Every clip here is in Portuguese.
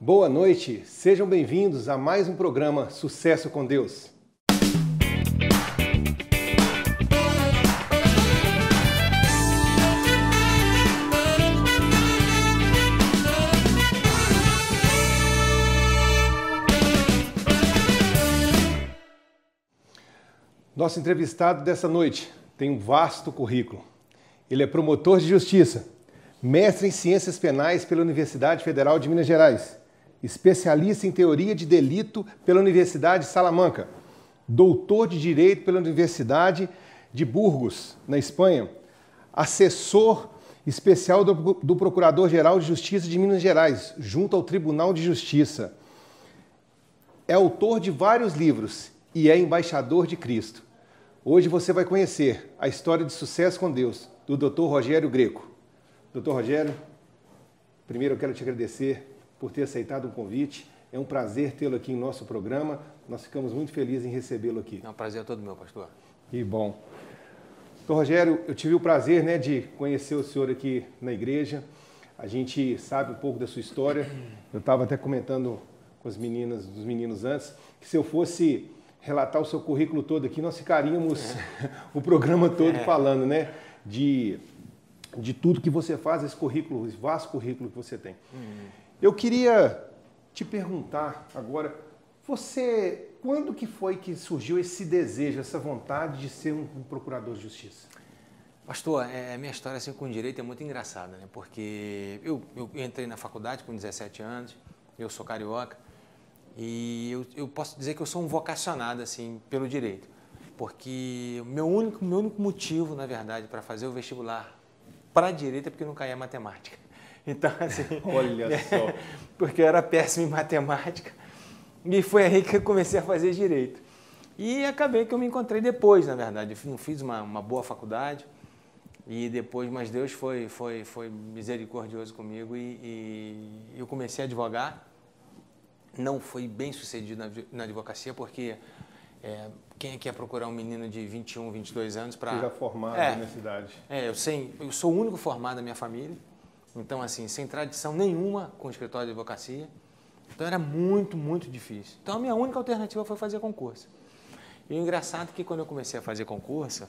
Boa noite, sejam bem-vindos a mais um programa Sucesso com Deus. Nosso entrevistado dessa noite tem um vasto currículo. Ele é promotor de justiça, mestre em ciências penais pela Universidade Federal de Minas Gerais, especialista em teoria de delito pela Universidade de Salamanca, doutor de direito pela Universidade de Burgos, na Espanha, assessor especial do Procurador-Geral de Justiça de Minas Gerais, junto ao Tribunal de Justiça. É autor de vários livros e é embaixador de Cristo. Hoje você vai conhecer a história de sucesso com Deus do Dr. Rogério Greco. Dr. Rogério, primeiro eu quero te agradecer por ter aceitado o convite. É um prazer tê-lo aqui em nosso programa. Nós ficamos muito felizes em recebê-lo aqui. É um prazer todo meu, pastor. Que bom. Dr. Rogério, eu tive o prazer, de conhecer o senhor aqui na igreja. A gente sabe um pouco da sua história. Eu estava até comentando com as meninas, dos meninos antes, que se eu fosse relatar o seu currículo todo aqui, nós ficaríamos o programa todo falando, de tudo que você faz, esse currículo, esse vasto currículo que você tem. Eu queria te perguntar agora, quando que foi que surgiu esse desejo, essa vontade de ser um procurador de justiça? Pastor, minha história assim, com direito é muito engraçada, porque eu entrei na faculdade com 17 anos, eu sou carioca, e eu posso dizer que eu sou um vocacionado assim, pelo direito, porque o meu único motivo, na verdade, para fazer o vestibular para direito é porque eu não caía em matemática. Então, assim... Olha só! Porque eu era péssimo em matemática e foi aí que eu comecei a fazer direito. E acabei que eu me encontrei depois, na verdade. Eu não fiz uma boa faculdade e depois, mas Deus foi misericordioso comigo e eu comecei a advogar. Não foi bem sucedido na advocacia porque quem quer procurar um menino de 21, 22 anos para... Você já formado na universidade. Eu sou o único formado da minha família. Então, assim, sem tradição nenhuma com o escritório de advocacia. Então, era muito, muito difícil. Então, a minha única alternativa foi fazer concurso. E o engraçado é que quando eu comecei a fazer concurso,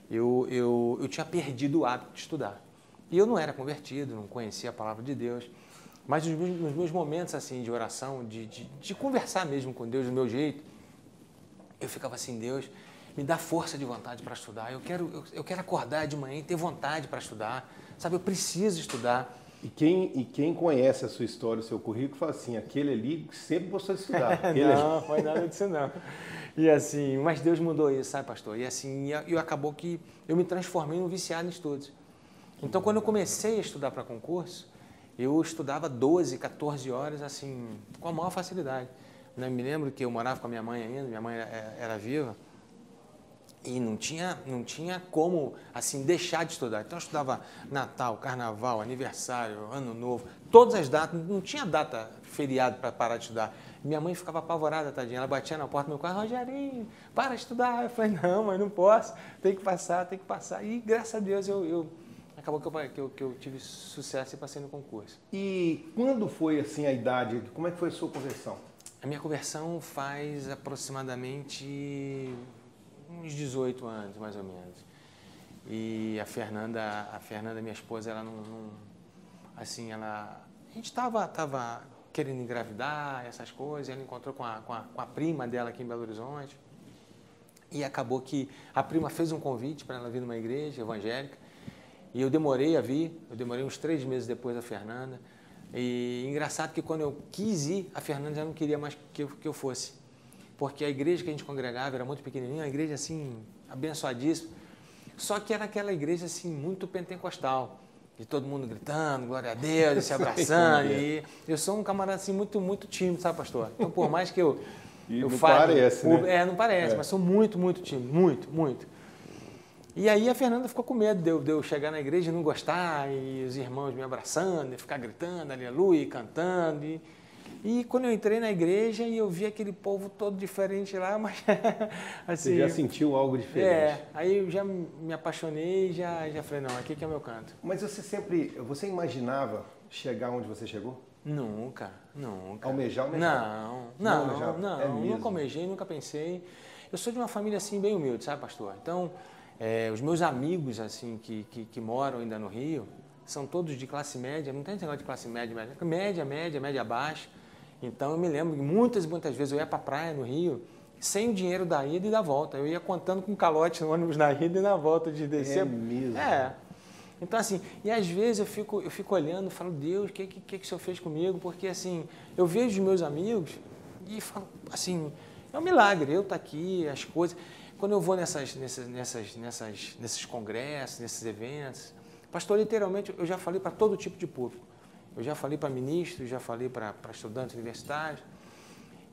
eu tinha perdido o hábito de estudar. E eu não era convertido, não conhecia a palavra de Deus. Mas nos meus momentos, assim, de oração, de conversar mesmo com Deus do meu jeito, eu ficava assim, Deus, me dá força de vontade para estudar. Eu quero acordar de manhã e ter vontade para estudar. Sabe, eu preciso estudar. E quem conhece a sua história, o seu currículo, fala assim, aquele ali sempre gostou de estudar. Não, foi nada disso não. E assim, mas Deus mudou isso, sabe, pastor? E assim, acabou que eu me transformei num viciado em estudos. Então, quando eu comecei a estudar para concurso, eu estudava 12, 14 horas, assim, com a maior facilidade. Eu me lembro que eu morava com a minha mãe ainda, minha mãe era viva, e não tinha como, assim, deixar de estudar. Então, eu estudava Natal, Carnaval, aniversário, Ano Novo, todas as datas, não tinha data feriado para parar de estudar. Minha mãe ficava apavorada, tadinha, ela batia na porta do meu quarto, Rogerinho, para de estudar. Eu falei, não, mas não posso, tem que passar. E, graças a Deus, acabou que eu tive sucesso e passei no concurso. E quando foi, assim, a idade, como é que foi a sua conversão? A minha conversão faz aproximadamente uns 18 anos, mais ou menos. E a Fernanda, minha esposa, ela a gente estava querendo engravidar, essas coisas, ela encontrou com a prima dela aqui em Belo Horizonte, e acabou que a prima fez um convite para ela vir numa igreja evangélica, e eu demorei a vir, uns 3 meses depois da Fernanda, e engraçado que quando eu quis ir, a Fernanda já não queria mais que eu fosse. Porque a igreja que a gente congregava era muito pequenininha, uma igreja assim, abençoadíssima. Só que era aquela igreja assim, muito pentecostal. E todo mundo gritando, glória a Deus, e se abraçando. E eu sou um camarada assim, muito, muito tímido, sabe, pastor? Então, por mais que eu não fale... Parece, né? Não parece, mas sou muito, muito tímido, muito, muito. E aí a Fernanda ficou com medo de eu chegar na igreja e não gostar, e os irmãos me abraçando, e ficar gritando, aleluia, e cantando. E quando eu entrei na igreja e eu vi aquele povo todo diferente lá, mas assim... Você já sentiu algo diferente? Aí eu já me apaixonei e já falei, não, aqui que é o meu canto. Mas você imaginava chegar onde você chegou? Nunca. Nunca. Almejar. Nunca almejei, nunca pensei. Eu sou de uma família assim bem humilde, sabe, pastor? Então, os meus amigos assim que moram ainda no Rio são todos de classe média, não tem esse negócio de classe média baixa. Então, eu me lembro que muitas vezes eu ia para a praia no Rio sem o dinheiro da ida e da volta. Eu ia contando com calote no ônibus na ida e na volta de descer. É mesmo? Então, assim, e às vezes eu fico olhando e falo, Deus, o que o Senhor fez comigo? Porque, assim, eu vejo os meus amigos e falo, assim, é um milagre, eu estar aqui, as coisas. Quando eu vou nesses congressos, nesses eventos, pastor, literalmente, eu já falei para todo tipo de público. Eu já falei para ministros, já falei para estudantes universitários.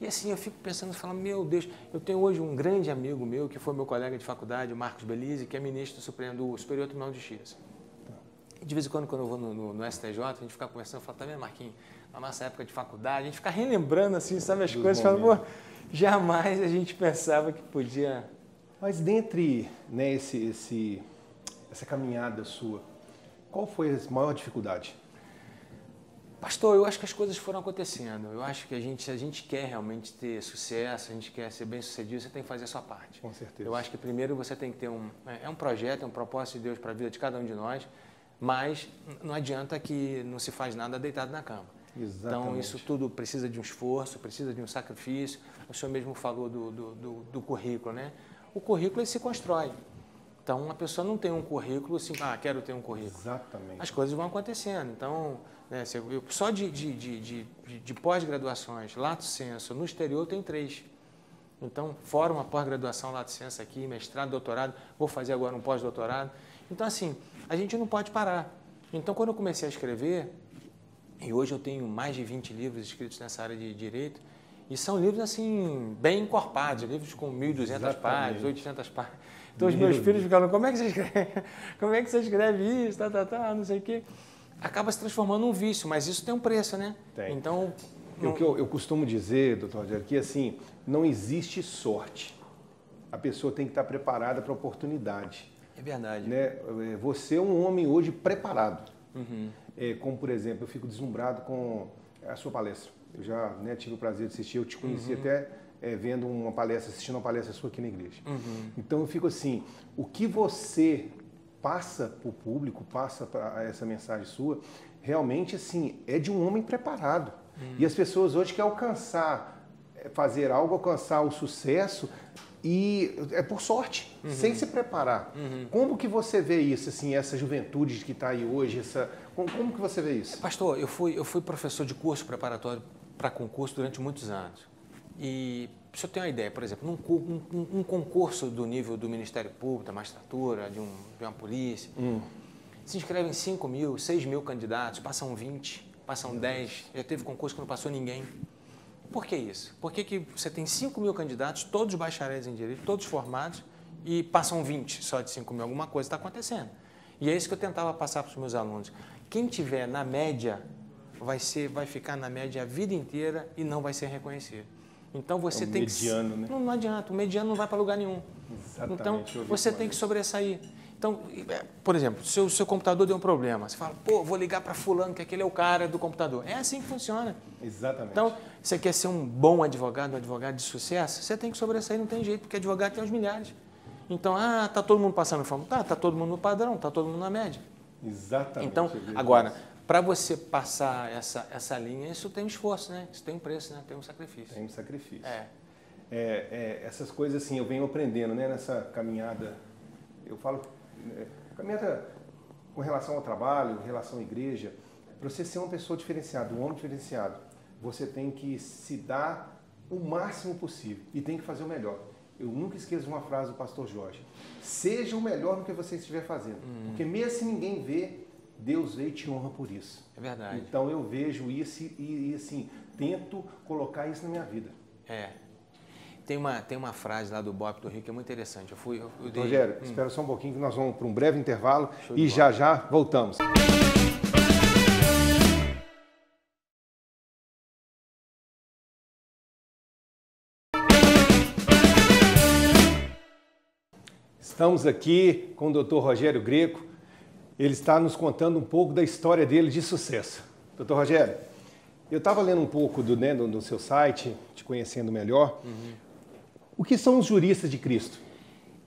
E assim, eu fico pensando, falando, meu Deus, eu tenho hoje um grande amigo meu, que foi meu colega de faculdade, o Marcos Belize, que é ministro do Superior Tribunal de Justiça. De vez em quando eu vou no STJ, a gente fica conversando, eu falo, tá vendo, Marquinhos, na nossa época de faculdade, a gente fica relembrando assim, sabe, as coisas, falando, pô, jamais a gente pensava que podia... Mas dentre, né, essa caminhada sua, qual foi a maior dificuldade? Pastor, eu acho que as coisas foram acontecendo. Eu acho que se a gente quer realmente ter sucesso, a gente quer ser bem-sucedido, você tem que fazer a sua parte. Com certeza. Eu acho que primeiro você tem que ter um projeto, um propósito de Deus para a vida de cada um de nós, mas não adianta que não se faz nada deitado na cama. Exatamente. Então, isso tudo precisa de um esforço, precisa de um sacrifício. O senhor mesmo falou do currículo, né? O currículo ele se constrói. Então, uma pessoa não tem um currículo assim, quero ter um currículo. Exatamente. As coisas vão acontecendo. Então, né, só de pós-graduações, lato sensu, no exterior tem 3. Então, fora uma pós-graduação lato sensu aqui, mestrado, doutorado, vou fazer agora um pós-doutorado. Então, assim, a gente não pode parar. Então, quando eu comecei a escrever, e hoje eu tenho mais de 20 livros escritos nessa área de direito, e são livros, assim, bem encorpados, livros com 1.200 páginas, 800 páginas. Então, os meus filhos ficam, como é que você escreve? Como é que você escreve isso? Não sei o quê. Acaba se transformando num vício, mas isso tem um preço, né? Tem. Então, O que eu costumo dizer, doutor Rogério, que assim, não existe sorte. A pessoa tem que estar preparada para a oportunidade. É verdade. Né? Você é um homem hoje preparado. Uhum. Como, por exemplo, eu fico deslumbrado com a sua palestra. Eu já tive o prazer de assistir, eu te conheci até vendo uma palestra, assistindo uma palestra sua aqui na igreja. Uhum. Então eu fico assim, o que você passa para o público, passa para essa mensagem sua, realmente assim, é de um homem preparado. E as pessoas hoje querem alcançar, fazer algo, alcançar o sucesso, e é por sorte, sem se preparar. Como que você vê isso, assim, essa juventude que está aí hoje, como que você vê isso? Pastor, eu fui professor de curso preparatório para concurso durante muitos anos. E, para o senhor ter uma ideia, por exemplo, um concurso do nível do Ministério Público, da magistratura, de uma polícia, se inscrevem 5 mil, 6 mil candidatos, passam 20, passam 10, já teve concurso que não passou ninguém. Por que isso? Por que você tem 5 mil candidatos, todos bacharéis em direito, todos formados, e passam 20 só de 5 mil? Alguma coisa está acontecendo. E é isso que eu tentava passar para os meus alunos. Quem tiver na média, vai ficar na média a vida inteira e não vai ser reconhecido. Então você tem mediano, que... né? Não adianta, o mediano não vai para lugar nenhum. Exatamente. Então você tem que sobressair. Então, por exemplo, se o seu computador deu um problema, você fala, vou ligar para fulano, que aquele é o cara do computador. É assim que funciona. Exatamente. Então, você quer ser um bom advogado, um advogado de sucesso, você tem que sobressair, não tem jeito, porque advogado tem os milhares. Então, tá todo mundo passando fome? Tá todo mundo no padrão, tá todo mundo na média. Exatamente. Então, agora, para você passar essa linha, isso tem um esforço, né? Isso tem um preço, né? Tem um sacrifício. Tem um sacrifício. Essas coisas, assim, eu venho aprendendo, né? Nessa caminhada, eu falo, caminhada com relação ao trabalho, com relação à igreja, para você ser uma pessoa diferenciada, um homem diferenciado, você tem que se dar o máximo possível e tem que fazer o melhor. Eu nunca esqueço uma frase do pastor Jorge. Seja o melhor no que você estiver fazendo. Porque mesmo se ninguém vê, Deus vê e te honra por isso. É verdade. Então eu vejo isso e assim, tento colocar isso na minha vida. Tem uma frase lá do Bop do Rio que é muito interessante. Rogério, espera só um pouquinho que nós vamos para um breve intervalo e já voltamos. Estamos aqui com o Dr. Rogério Greco. Ele está nos contando um pouco da história dele de sucesso. Dr. Rogério, Eu estava lendo um pouco do seu site, te conhecendo melhor. O que são os juristas de Cristo?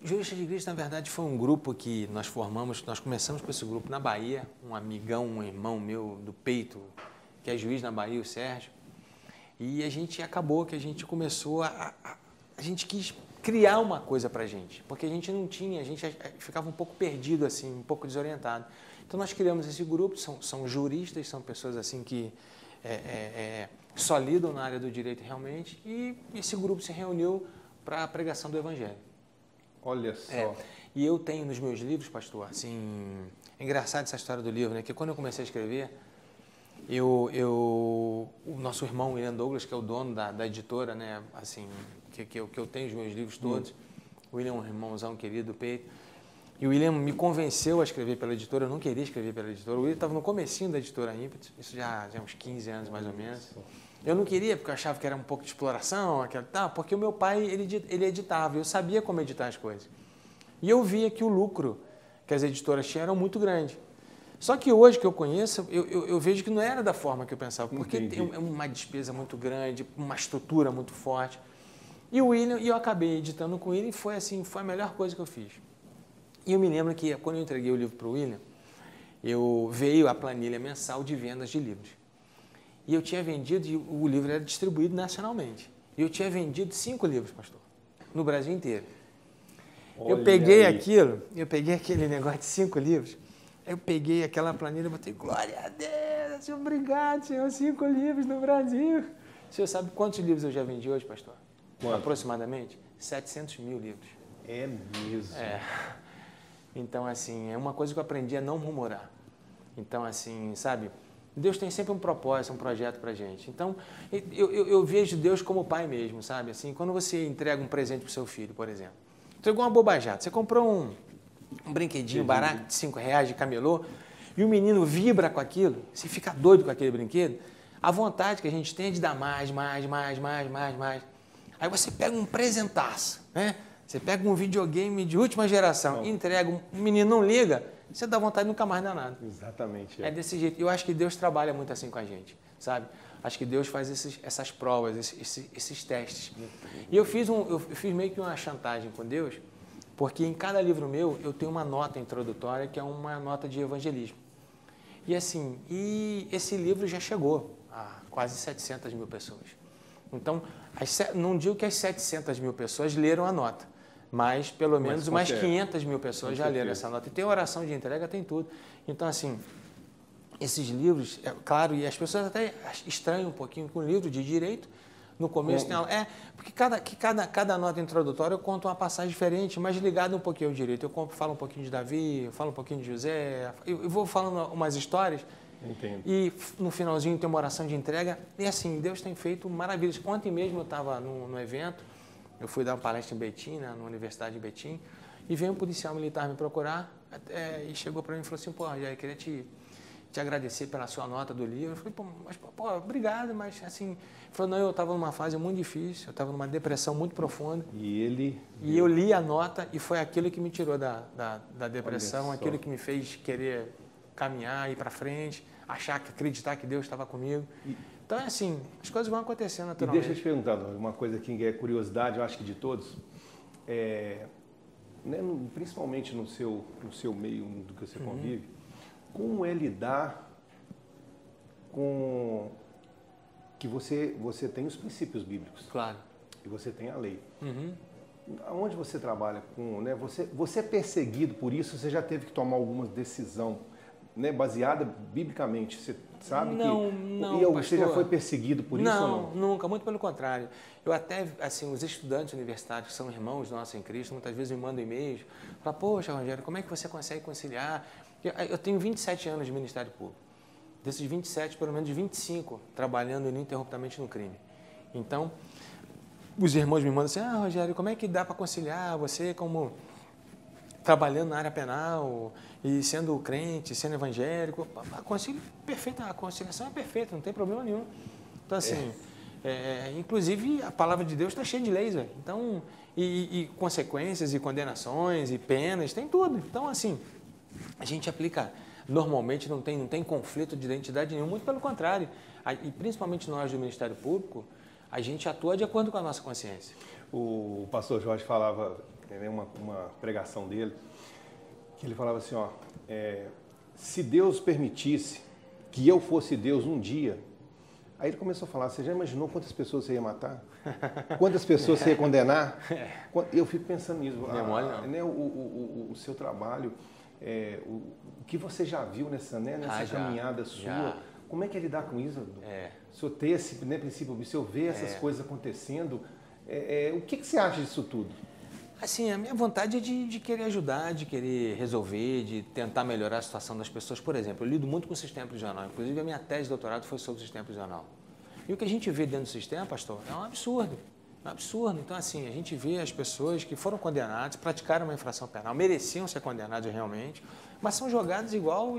Juristas de Cristo, na verdade, foi um grupo que nós formamos, nós começamos com esse grupo na Bahia, um amigão, um irmão meu do peito, que é juiz na Bahia, o Sérgio, e a gente começou a gente quis criar uma coisa para a gente, porque a gente não tinha, a gente ficava um pouco perdido, assim, um pouco desorientado. Então nós criamos esse grupo, são juristas, são pessoas assim que só lidam na área do direito realmente, e esse grupo se reuniu para a pregação do Evangelho. Olha só. E eu tenho nos meus livros, pastor, assim, é engraçado essa história do livro, né? Que quando eu comecei a escrever, o nosso irmão William Douglas, que é o dono da editora, né? Assim, que eu tenho os meus livros todos, o William é um irmãozão querido do peito, e o William me convenceu a escrever pela editora. Eu não queria escrever pela editora. O William estava no comecinho da editora Ímpetus, isso já há uns 15 anos mais ou menos. Eu não queria, porque eu achava que era um pouco de exploração, porque o meu pai, ele editava, eu sabia como editar as coisas. E eu via que o lucro que as editoras tinham era muito grande. Só que hoje que eu conheço, eu vejo que não era da forma que eu pensava, porque tem uma despesa muito grande, uma estrutura muito forte. E o William, eu acabei editando com ele, e foi a melhor coisa que eu fiz. E eu me lembro que quando eu entreguei o livro para o William, veio a planilha mensal de vendas de livros. E eu tinha vendido, e o livro era distribuído nacionalmente. E eu tinha vendido 5 livros, pastor, no Brasil inteiro. Eu peguei aquele negócio de 5 livros, eu peguei aquela planilha e botei, glória a Deus, obrigado, Senhor, 5 livros no Brasil. O senhor sabe quantos livros eu já vendi hoje, pastor? Quanto? Aproximadamente 700 mil livros. É mesmo? Então, assim, é uma coisa que eu aprendi a não murmurar. Então, assim, sabe, Deus tem sempre um propósito, um projeto pra gente. Então, eu vejo Deus como pai mesmo, sabe? Assim, quando você entrega um presente pro seu filho, por exemplo, entregou uma bobajada, você comprou um brinquedinho barato de R$5 de camelô, e o menino vibra com aquilo, você fica doido com aquele brinquedo, a vontade que a gente tem é de dar mais. Aí você pega um presentaço, né? Você pega um videogame de última geração, entrega, o menino não liga, você dá vontade de nunca mais dar nada. Exatamente. É desse jeito. Eu acho que Deus trabalha muito assim com a gente, sabe? Acho que Deus faz essas provas, esses testes. E eu fiz meio que uma chantagem com Deus, porque em cada livro meu eu tenho uma nota introdutória que é uma nota de evangelismo. E assim, esse livro já chegou a quase 700 mil pessoas. Então, não digo que as 700 mil pessoas leram a nota, mas pelo menos umas 500 mil pessoas já leram essa nota. E tem oração de entrega, tem tudo. Então, assim, esses livros, claro, e as pessoas até estranham um pouquinho com o livro de direito. No começo tem porque cada nota introdutória eu conto uma passagem diferente, mas ligada um pouquinho ao direito. Eu falo um pouquinho de Davi, eu falo um pouquinho de José, eu vou falando umas histórias. Entendo. E no finalzinho tem uma oração de entrega. E assim, Deus tem feito maravilhas. Ontem mesmo eu estava no evento, eu fui dar uma palestra em Betim, na Universidade de Betim, e veio um policial militar me procurar e chegou para mim e falou assim, pô, Rogério, queria te agradecer pela sua nota do livro. Eu falei, pô, obrigado, mas assim... Ele falou, não, eu estava numa fase muito difícil, eu estava numa depressão muito profunda. E eu li a nota e foi aquilo que me tirou da depressão, aquilo que me fez querer caminhar, ir para frente, acreditar que Deus estava comigo. Então, é assim, as coisas vão acontecendo naturalmente. E deixa eu te perguntar, uma coisa que é curiosidade, eu acho que de todos, principalmente no seu meio, do que você convive, como é lidar com que você tem os princípios bíblicos. Claro. E você tem a lei. Onde você trabalha com, né? Você é perseguido por isso, você já teve que tomar alguma decisão, né, baseada biblicamente, você sabe não, e pastor, você já foi perseguido por isso ou não? Não, nunca, muito pelo contrário. Eu até, assim, os estudantes universitários que são irmãos nossos em Cristo, muitas vezes me mandam e-mails, falam, poxa, Rogério, como é que você consegue conciliar? Eu tenho 27 anos de Ministério Público. Desses 27, pelo menos 25, trabalhando ininterruptamente no crime. Então, os irmãos me mandam assim, Rogério, como é que dá para conciliar você como trabalhando na área penal e sendo crente, sendo evangélico? A conciliação é perfeita, não tem problema nenhum. Então, assim, inclusive a palavra de Deus está cheia de leis, véio. Então, e consequências, e condenações, e penas, tem tudo. Então, assim, a gente aplica normalmente não tem conflito de identidade nenhum, muito pelo contrário. E principalmente nós do Ministério Público, a gente atua de acordo com a nossa consciência. O pastor Jorge falava, uma pregação dele, que ele falava assim, se Deus permitisse que eu fosse Deus um dia, aí ele começou a falar, você já imaginou quantas pessoas você ia matar? Quantas pessoas você ia condenar? Eu fico pensando nisso. O seu trabalho, o que você já viu nessa caminhada sua, já. Como é que é lidar com isso? O senhor ter esse princípio, o senhor ver essas coisas acontecendo, o que você acha disso tudo? Assim, a minha vontade é de querer ajudar, de querer resolver, de tentar melhorar a situação das pessoas. Por exemplo, eu lido muito com o sistema prisional. Inclusive, a minha tese de doutorado foi sobre o sistema prisional. E o que a gente vê dentro do sistema, pastor, é um absurdo. É um absurdo. Então, assim, a gente vê as pessoas que foram condenadas, praticaram uma infração penal, mereciam ser condenadas realmente, mas são jogadas igual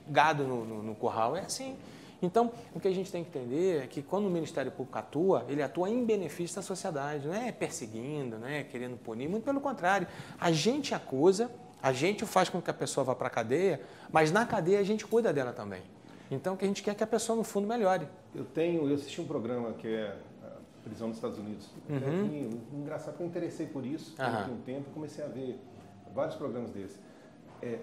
gado no curral. É assim. Então, o que a gente tem que entender é que quando o Ministério Público atua, ele atua em benefício da sociedade, não é perseguindo, não é querendo punir, muito pelo contrário. A gente acusa, a gente faz com que a pessoa vá para a cadeia, mas na cadeia a gente cuida dela também. Então, o que a gente quer é que a pessoa, no fundo, melhore. Eu assisti um programa que é a prisão dos Estados Unidos. Engraçado que eu me interessei por isso, tem um tempo, comecei a ver vários programas desses.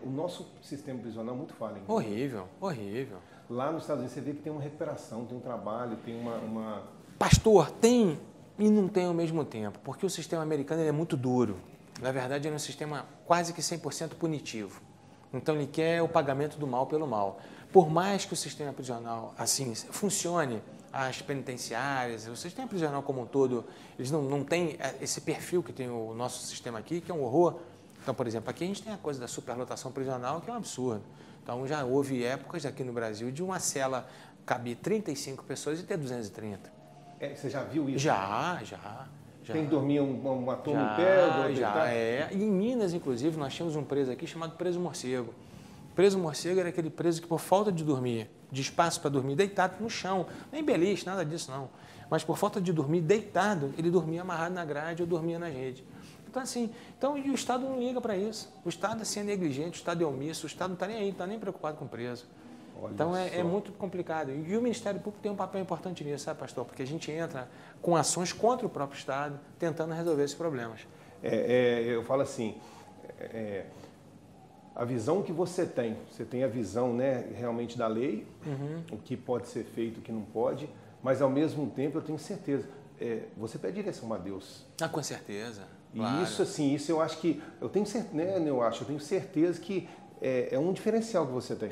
O nosso sistema prisional é muito falho. Horrível, horrível. Lá nos Estados Unidos você vê que tem uma recuperação, tem um trabalho, tem uma... Pastor, tem e não tem ao mesmo tempo, porque o sistema americano ele é muito duro. Na verdade, ele é um sistema quase que 100% punitivo. Então, ele quer o pagamento do mal pelo mal. Por mais que o sistema prisional assim funcione, as penitenciárias, o sistema prisional como um todo, eles não têm esse perfil que tem o nosso sistema aqui, que é um horror. Então, por exemplo, aqui a gente tem a coisa da superlotação prisional, que é um absurdo. Então, já houve épocas aqui no Brasil de uma cela caber 35 pessoas e ter 230. Você já viu isso? Já. Tem que dormir uma turma em pé? Já. E em Minas, inclusive, nós tínhamos um preso aqui chamado preso morcego. Preso morcego era aquele preso que, por falta de dormir, de espaço para dormir, deitado no chão, nem beliche, nada disso não, mas por falta de dormir deitado, ele dormia amarrado na grade ou dormia na rede. Então, assim, e o Estado não liga para isso. O Estado assim, é negligente, o Estado é omisso, o Estado não está nem aí, não está nem preocupado com o preso. Então, é muito complicado. E o Ministério Público tem um papel importante nisso, sabe, pastor? Porque a gente entra com ações contra o próprio Estado, tentando resolver esses problemas. Eu falo assim, a visão que você tem a visão, né, realmente da lei, o que pode ser feito, o que não pode, mas ao mesmo tempo eu tenho certeza, você pede direção a Deus. Com certeza. E claro. isso eu acho que, eu tenho certeza que é um diferencial que você tem.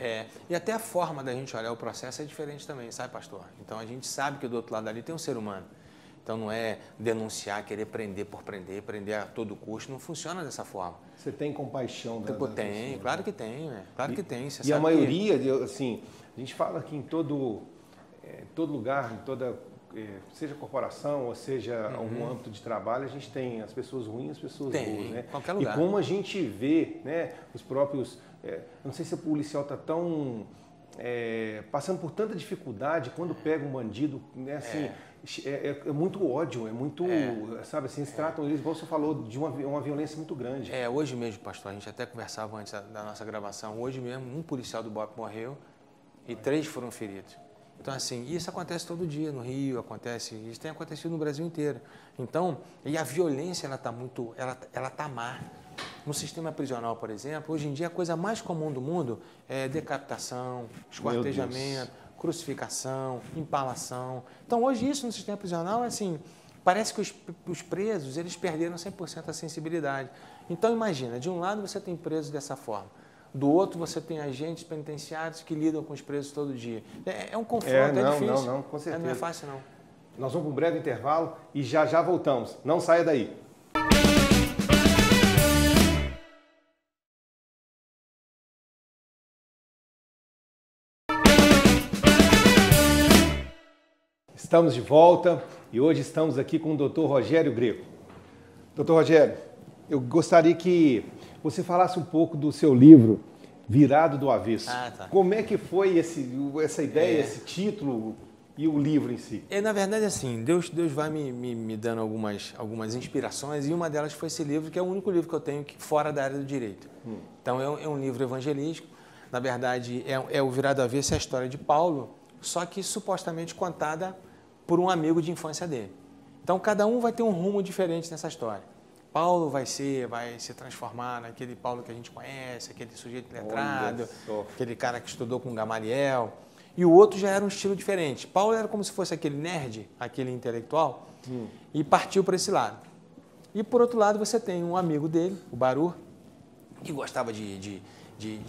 E até a forma da gente olhar o processo é diferente também, sabe, pastor? Então a gente sabe que do outro lado ali tem um ser humano. Então não é denunciar, querer prender por prender a todo custo, não funciona dessa forma. Você tem compaixão das pessoas? Tem, claro que tem, claro que tem. Você e a maioria, assim, a gente fala que em todo lugar, seja corporação ou seja algum âmbito de trabalho, a gente tem as pessoas ruins, as pessoas boas, né? Qualquer lugar. E como a gente vê, né, os próprios, não sei se o policial está tão passando por tanta dificuldade quando pega um bandido, né, assim, é muito ódio, sabe, assim, eles tratam eles, igual você falou, de uma violência muito grande. Hoje mesmo, pastor, a gente até conversava antes da nossa gravação, hoje mesmo um policial do BOP morreu e 3 foram feridos. Então, assim, isso acontece todo dia no Rio, isso tem acontecido no Brasil inteiro. Então, e a violência, ela está má. No sistema prisional, por exemplo, hoje em dia a coisa mais comum do mundo é decapitação, esquartejamento, crucificação, empalação. Então, hoje isso no sistema prisional, assim, parece que os presos, eles perderam 100% a sensibilidade. Então, imagina, de um lado você tem presos dessa forma, do outro você tem agentes penitenciários que lidam com os presos todo dia. É um confronto, é difícil. Não, com certeza. Não é fácil, não. Nós vamos para um breve intervalo e já voltamos. Não saia daí. Estamos de volta e hoje estamos aqui com o Dr. Rogério Greco. Dr. Rogério, eu gostaria que você falasse um pouco do seu livro, Virado do Avesso. Tá. Como é que foi essa ideia, esse título e o livro em si? Na verdade, assim, Deus vai me dando algumas inspirações e uma delas foi esse livro, que é o único livro que eu tenho fora da área do direito. Então, é um livro evangelístico. Na verdade, é o Virado Avesso, é a história de Paulo, só que supostamente contada por um amigo de infância dele. Então, cada um vai ter um rumo diferente nessa história. Paulo vai se transformar naquele Paulo que a gente conhece, aquele sujeito letrado, aquele cara que estudou com Gamaliel. E o outro já era um estilo diferente. Paulo era como se fosse aquele nerd, aquele intelectual, e partiu para esse lado. E, por outro lado, você tem um amigo dele, o Baru, que gostava de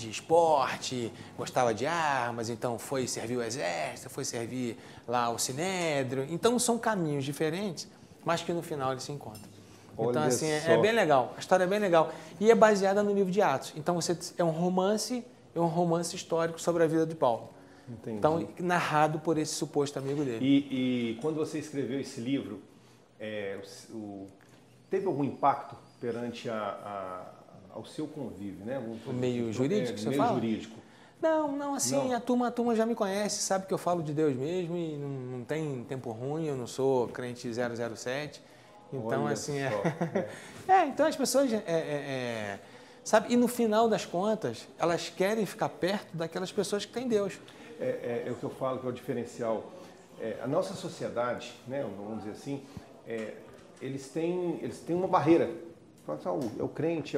esporte, gostava de armas, então foi servir o exército, foi servir lá o Sinédrio. Então, são caminhos diferentes, mas que no final eles se encontram. Então, assim, é bem legal. A história é bem legal. E é baseada no livro de Atos. Então, é um romance histórico sobre a vida de Paulo. Entendi. Então, narrado por esse suposto amigo dele. E quando você escreveu esse livro, teve algum impacto perante ao seu convívio, né? O meio jurídico, você fala? O meio jurídico. Não, assim, não. A turma já me conhece, sabe que eu falo de Deus mesmo e não tem tempo ruim, eu não sou crente 007. Então, olha assim, então as pessoas, sabe, e no final das contas, elas querem ficar perto daquelas pessoas que têm Deus. É o que eu falo que é o diferencial. A nossa sociedade, né, vamos dizer assim, eles têm uma barreira. É o crente,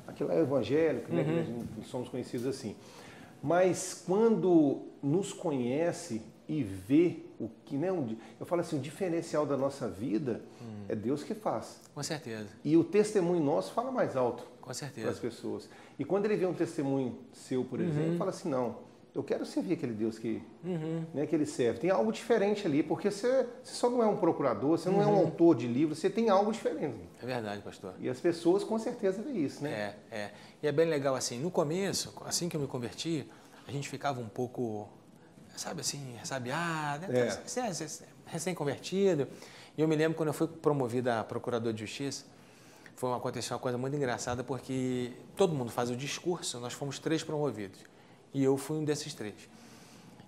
aquilo é o evangélico, né, que somos conhecidos assim. Mas quando nos conhece e vê o que, né, eu falo assim, o diferencial da nossa vida é Deus que faz. Com certeza. E o testemunho nosso fala mais alto. Com certeza. Para as pessoas. E quando ele vê um testemunho seu, por exemplo, fala assim, não, eu quero servir aquele Deus que ele serve. Tem algo diferente ali, porque você só não é um procurador, você não é um autor de livro, você tem algo diferente. É verdade, pastor. E as pessoas com certeza veem isso, né? E é bem legal assim, no começo, assim que eu me converti, a gente ficava um pouco, sabe assim, ressabiado, recém-convertido. E eu me lembro quando eu fui promovido a procurador de justiça, aconteceu uma coisa muito engraçada, porque todo mundo faz o discurso, nós fomos 3 promovidos. E eu fui um desses 3.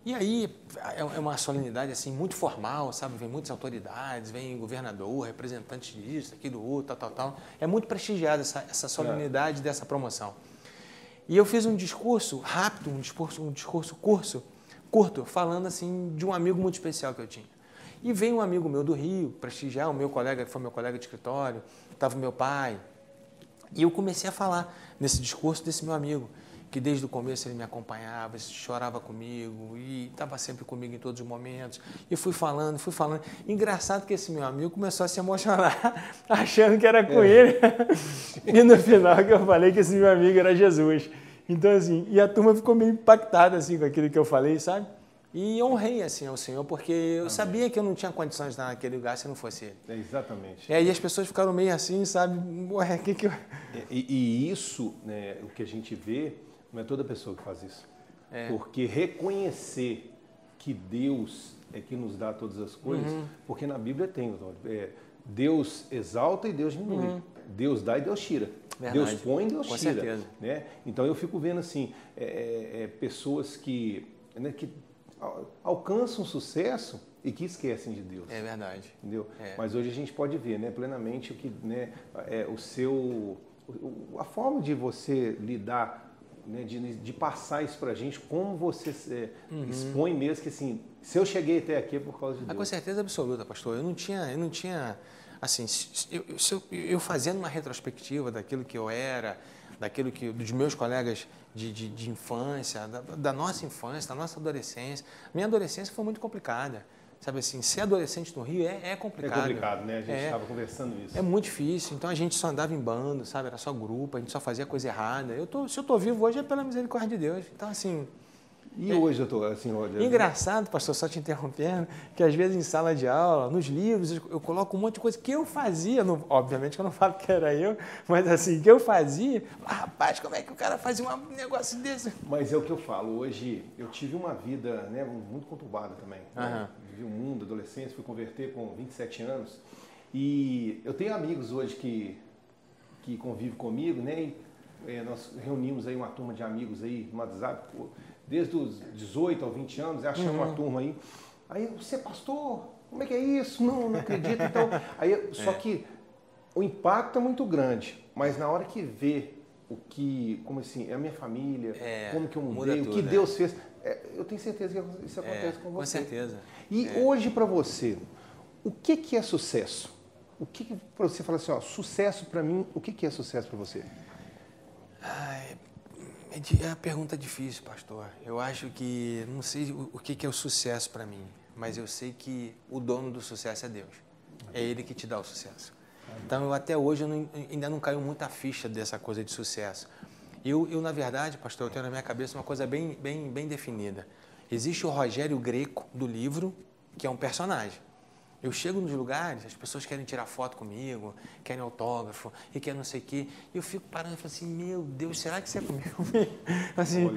E aí é uma solenidade assim, muito formal, sabe? Vem muitas autoridades, vem governador, representante disso, aquilo, outro, tal. É muito prestigiada essa solenidade dessa promoção. E eu fiz um discurso rápido, um discurso curto, falando assim de um amigo muito especial que eu tinha. E veio um amigo meu do Rio prestigiar, o meu colega, que foi meu colega de escritório, estava o meu pai. E eu comecei a falar nesse discurso desse meu amigo, que desde o começo ele me acompanhava, chorava comigo e estava sempre comigo em todos os momentos. E fui falando. Engraçado que esse meu amigo começou a se emocionar, achando que era com ele. E no final que eu falei que esse meu amigo era Jesus. Então, assim, e a turma ficou meio impactada assim, com aquilo que eu falei, sabe? E honrei assim ao Senhor, porque eu sabia que eu não tinha condições de estar naquele lugar se não fosse Ele. Exatamente. E aí as pessoas ficaram meio assim, sabe? Ué, que eu... E isso, né, o que a gente vê, não é toda pessoa que faz isso. Porque reconhecer que Deus é que nos dá todas as coisas, porque na Bíblia tem, Deus exalta e Deus diminui. Deus dá e Deus tira. Verdade. Deus põe e Deus Com tira. certeza. Né? Então eu fico vendo assim, pessoas que alcançam sucesso e que esquecem de Deus. É verdade. Entendeu? Mas hoje a gente pode ver, né, plenamente o que, né, a forma de você lidar, né, de passar isso pra gente, como você expõe mesmo que assim, se eu cheguei até aqui é por causa de Deus. Com certeza absoluta, pastor. Eu não tinha assim, eu fazendo uma retrospectiva daquilo que eu era, dos meus colegas de infância, da nossa infância, da nossa adolescência. Minha adolescência foi muito complicada. Sabe assim, ser adolescente no Rio é complicado. É complicado, né? A gente estava conversando isso. É muito difícil. Então a gente só andava em bando, sabe? Era só grupo, a gente só fazia coisa errada. Se eu estou vivo hoje é pela misericórdia de Deus. Então, assim... E hoje eu estou assim, olha... Engraçado, pastor, só te interrompendo, que às vezes em sala de aula, nos livros, eu coloco um monte de coisa que eu fazia, obviamente que eu não falo que era eu, mas assim, que eu fazia, rapaz, como é que o cara fazia um negócio desse? Mas é o que eu falo, hoje eu tive uma vida, né, muito conturbada também, né? Vivi um mundo, adolescência, fui converter com 27 anos, e eu tenho amigos hoje que convivem comigo, né, e nós reunimos aí uma turma de amigos aí no WhatsApp, desde os 18 aos 20 anos, achamos uma turma aí. Aí, você é pastor? Como é que é isso? Não acredito. Então, só que o impacto é muito grande, mas na hora que vê como assim, é a minha família, como que eu muda mudei, o tudo, que Deus fez. Eu tenho certeza que isso acontece com você. Com certeza. E hoje para você, o que é sucesso? O que para você falar assim, ó, sucesso para mim, o que é sucesso para você? É uma pergunta difícil, pastor. Eu acho que, não sei o que é o sucesso para mim, mas eu sei que o dono do sucesso é Deus. É Ele que te dá o sucesso. Então, até hoje, ainda não caiu muita ficha dessa coisa de sucesso. Eu, na verdade, pastor, eu tenho na minha cabeça uma coisa bem definida. Existe o Rogério Greco do livro, que é um personagem. Eu chego nos lugares, as pessoas querem tirar foto comigo, querem autógrafo e querem não sei o quê. E eu fico parando e falo assim, meu Deus, será que isso é comigo? Assim,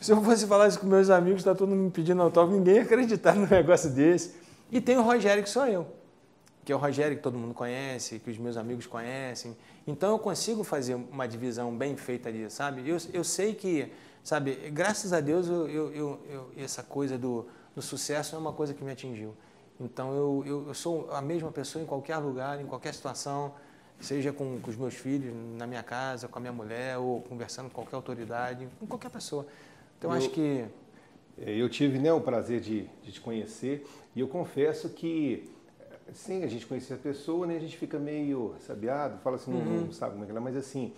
se eu fosse falar isso com meus amigos, está todo mundo me pedindo autógrafo, ninguém ia acreditar num negócio desse. E tem o Rogério, que sou eu, que é o Rogério que todo mundo conhece, que os meus amigos conhecem. Então eu consigo fazer uma divisão bem feita ali, sabe? Eu sei que, sabe, graças a Deus, essa coisa do sucesso é uma coisa que me atingiu. Então, eu sou a mesma pessoa em qualquer lugar, em qualquer situação, seja com os meus filhos, na minha casa, com a minha mulher, ou conversando com qualquer autoridade, com qualquer pessoa. Então, acho que... Eu tive, né, o prazer de te conhecer e eu confesso que, sim, a gente conhecer a pessoa, né, a gente fica meio sabiado, fala assim, não sabe como é que ela é, mas assim,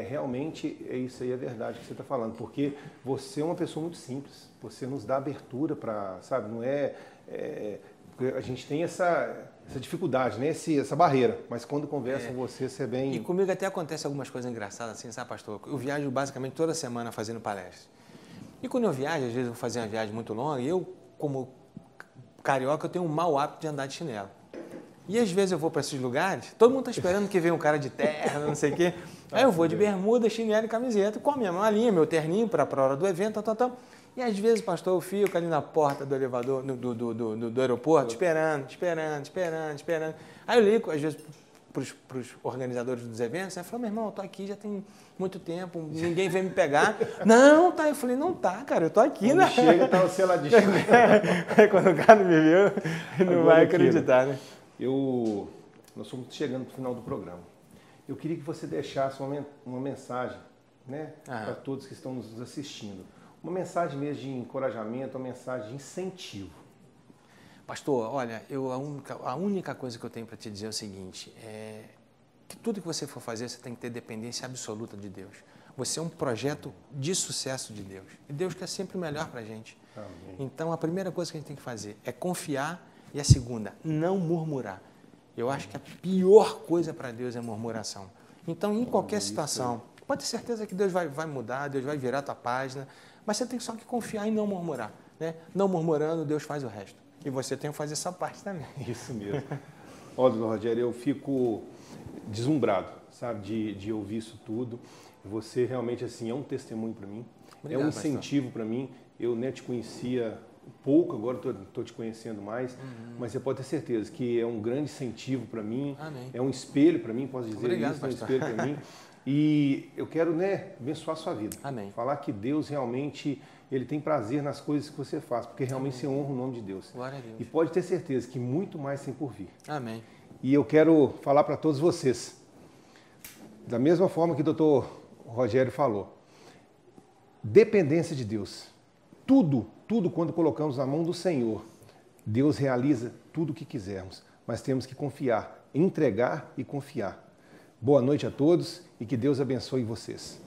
realmente isso aí é verdade que você está falando, porque você é uma pessoa muito simples, você nos dá abertura para, sabe, não a gente tem essa dificuldade, né? Essa barreira, mas quando conversa com você, você é bem... E comigo até acontece algumas coisas engraçadas assim, sabe, pastor? Eu viajo basicamente toda semana fazendo palestras. E quando eu viajo, às vezes eu vou fazer uma viagem muito longa, e eu, como carioca, eu tenho um mau hábito de andar de chinelo. E às vezes eu vou para esses lugares, todo mundo está esperando que venha um cara de terno, não sei o quê. Aí eu vou de bermuda, chinelo e camiseta, com a minha malinha, meu terninho para a hora do evento, tal. E às vezes, pastor, eu fico ali na porta do elevador, do aeroporto, esperando. Aí eu ligo, às vezes, para os organizadores dos eventos, eu falo, meu irmão, eu tô aqui já tem muito tempo, ninguém vem me pegar. Não, tá. Eu falei, não tá, cara, eu tô aqui, quando né? Chega, tá você lá de chinelo. Aí quando o cara me viu, ele não vai acreditar, né? Nós estamos chegando para o final do programa. Eu queria que você deixasse uma mensagem, né, para todos que estão nos assistindo. Uma mensagem mesmo de encorajamento, uma mensagem de incentivo. Pastor, olha, a única coisa que eu tenho para te dizer é o seguinte, que tudo que você for fazer, você tem que ter dependência absoluta de Deus. Você é um projeto de sucesso de Deus. E Deus quer sempre o melhor para a gente. Amém. Então, a primeira coisa que a gente tem que fazer é confiar e a segunda, não murmurar. Eu acho que a pior coisa para Deus é murmuração. Então, em qualquer situação, pode ter certeza que Deus vai mudar, Deus vai virar a tua página, mas você tem só que confiar e não murmurar. Né? Não murmurando, Deus faz o resto. E você tem que fazer essa parte também. Isso mesmo. Ó, doutor Rogério, eu fico deslumbrado, sabe, de ouvir isso tudo. Você realmente, assim, é um testemunho para mim. Obrigado, é um incentivo para mim. Eu nem te conhecia pouco, agora estou te conhecendo mais, mas você pode ter certeza que é um grande incentivo para mim. Amém. É um espelho para mim, posso dizer. Obrigado, isso, é um espelho para mim. E eu quero, né, abençoar a sua vida. Amém. Falar que Deus realmente, Ele tem prazer nas coisas que você faz, porque realmente você honra o nome de Deus. Glória a Deus. E pode ter certeza que muito mais tem por vir. Amém. E eu quero falar para todos vocês, da mesma forma que o doutor Rogério falou, dependência de Deus. Tudo quando colocamos na mão do Senhor, Deus realiza tudo o que quisermos, mas temos que confiar, entregar e confiar. Boa noite a todos e que Deus abençoe vocês.